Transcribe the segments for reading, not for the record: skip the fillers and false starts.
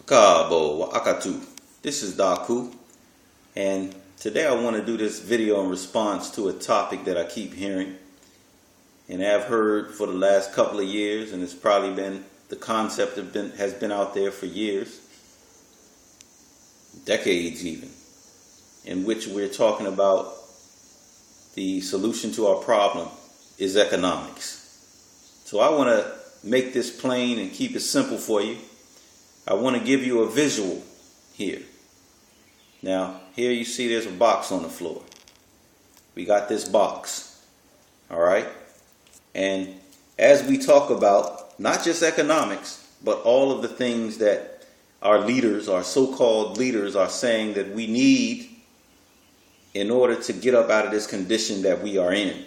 Kabo Akatu. This is Daku, and today I want to do this video in response to a topic that I keep hearing and have heard for the last couple of years, and it's probably been the concept has been out there for years, decades even, in which we're talking about the solution to our problem is economics. So I want to make this plain and keep it simple for you. I want to give you a visual here. Now, here you see there's a box on the floor. We got this box. All right? And as we talk about not just economics, but all of the things that our leaders, our so-called leaders, are saying that we need in order to get up out of this condition that we are in.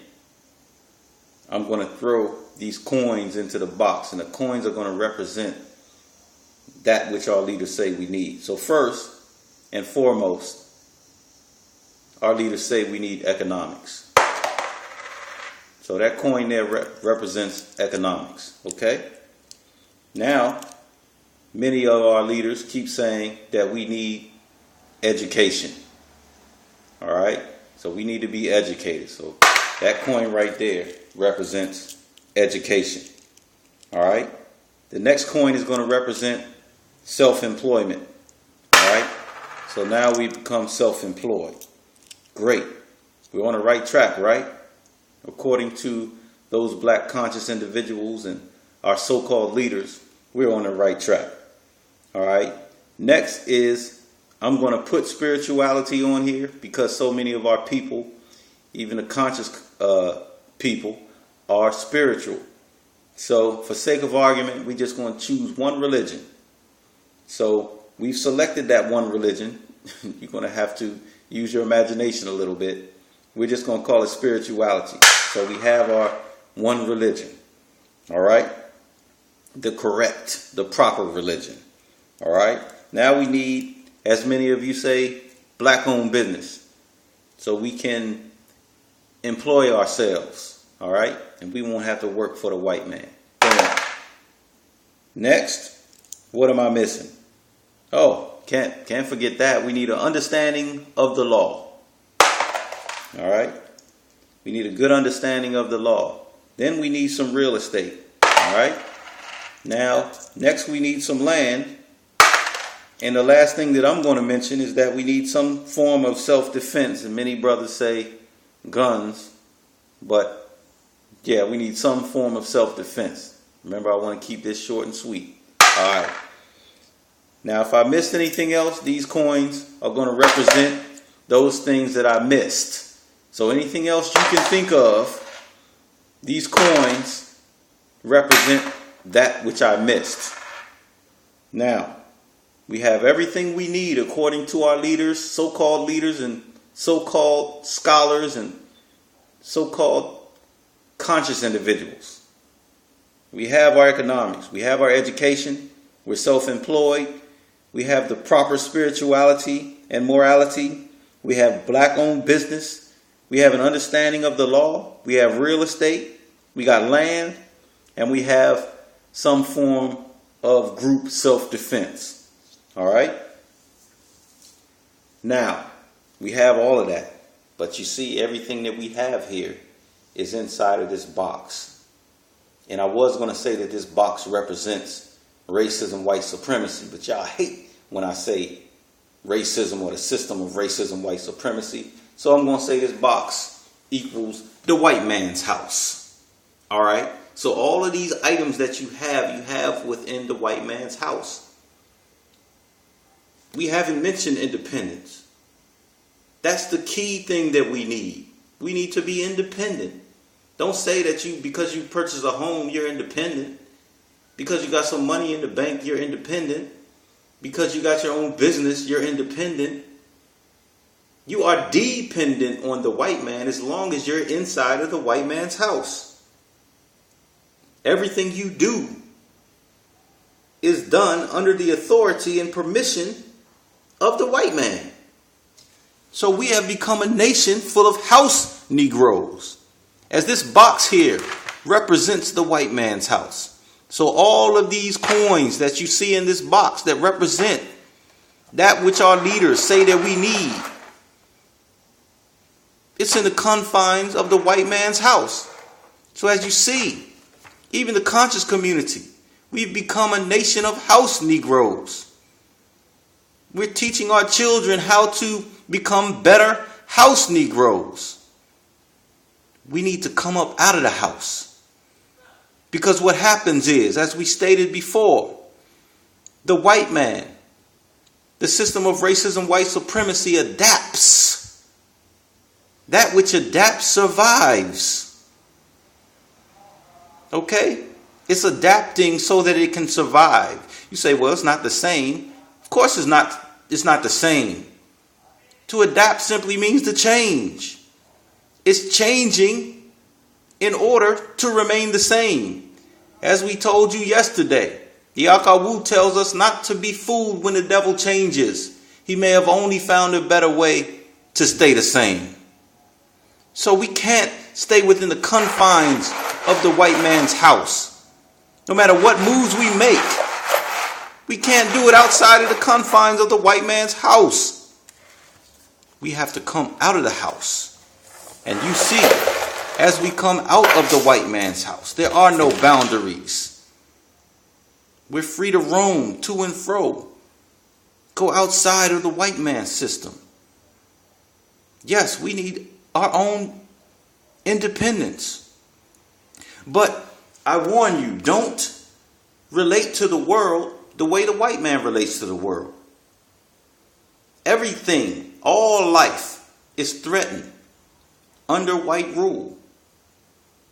I'm going to throw these coins into the box, and the coins are going to represent that which our leaders say we need. So first and foremost, our leaders say we need economics. So that coin there represents economics, okay? Now, many of our leaders keep saying that we need education. All right? So we need to be educated. So that coin right there represents education. All right? The next coin is going to represent self-employment. All right? So now we become self-employed. Great. We're on the right track, right? According to those black conscious individuals and our so-called leaders, we're on the right track. All right? Next is, I'm going to put spirituality on here because so many of our people, even the conscious people, are spiritual. So for sake of argument, we're just going to choose one religion. So we've selected that one religion. You're going to have to use your imagination a little bit. We're just going to call it spirituality. So we have our one religion. All right? The proper religion. All right? Now we need, as many of you say, black-owned business. So we can employ ourselves. All right? And we won't have to work for the white man. Next, what am I missing? Oh, can't forget that. We need an understanding of the law. All right? We need a good understanding of the law. Then we need some real estate. All right? Now, next we need some land. And the last thing that I'm going to mention is that we need some form of self-defense. And many brothers say guns. But, yeah, we need some form of self-defense. Remember, I want to keep this short and sweet. All right. Now, if I missed anything else, these coins are going to represent those things that I missed. So anything else you can think of, these coins represent that which I missed. Now, we have everything we need according to our leaders, so-called leaders and so-called scholars and so-called conscious individuals. We have our economics. We have our education. We're self-employed. We have the proper spirituality and morality. We have black-owned business. We have an understanding of the law. We have real estate. We got land. And we have some form of group self-defense. All right? Now, we have all of that. But you see, everything that we have here is inside of this box. And I was going to say that this box represents racism, white supremacy. But y'all hate when I say racism or the system of racism, white supremacy. So I'm going to say this box equals the white man's house. All right? So all of these items that you have within the white man's house. We haven't mentioned independence. That's the key thing that we need. We need to be independent. Don't say that because you purchase a home, you're independent. Because you got some money in the bank, you're independent. Because you got your own business, you're independent. You are dependent on the white man as long as you're inside of the white man's house. Everything you do is done under the authority and permission of the white man. So we have become a nation full of house Negroes. As this box here represents the white man's house. So all of these coins that you see in this box that represent that which our leaders say that we need, it's in the confines of the white man's house. So as you see, even the conscious community, we've become a nation of house Negroes. We're teaching our children how to become better house Negroes. We need to come up out of the house. Because what happens is, as we stated before, the white man, the system of racism, white supremacy adapts. That which adapts survives. Okay? It's adapting so that it can survive. You say, well, it's not the same. Of course it's not the same. To adapt simply means to change. It's changing in order to remain the same. As we told you yesterday, the Akawu tells us not to be fooled when the devil changes. He may have only found a better way to stay the same. So we can't stay within the confines of the white man's house. No matter what moves we make, we can't do it outside of the confines of the white man's house. We have to come out of the house. And you see, as we come out of the white man's house, there are no boundaries. We're free to roam to and fro. Go outside of the white man's system. Yes, we need our own independence. But I warn you, don't relate to the world the way the white man relates to the world. Everything, all life is threatened under white rule.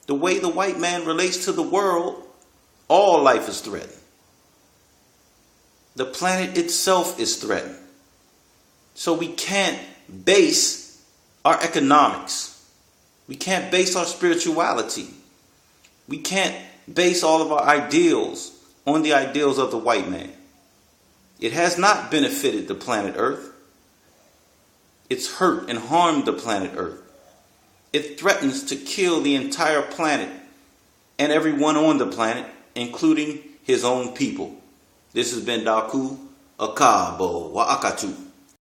The way the white man relates to the world, all life is threatened. The planet itself is threatened. So we can't base our economics. We can't base our spirituality. We can't base all of our ideals on the ideals of the white man. It has not benefited the planet Earth. It's hurt and harmed the planet Earth. It threatens to kill the entire planet and everyone on the planet, including his own people. This has been Daku Akabo Wa Akatu.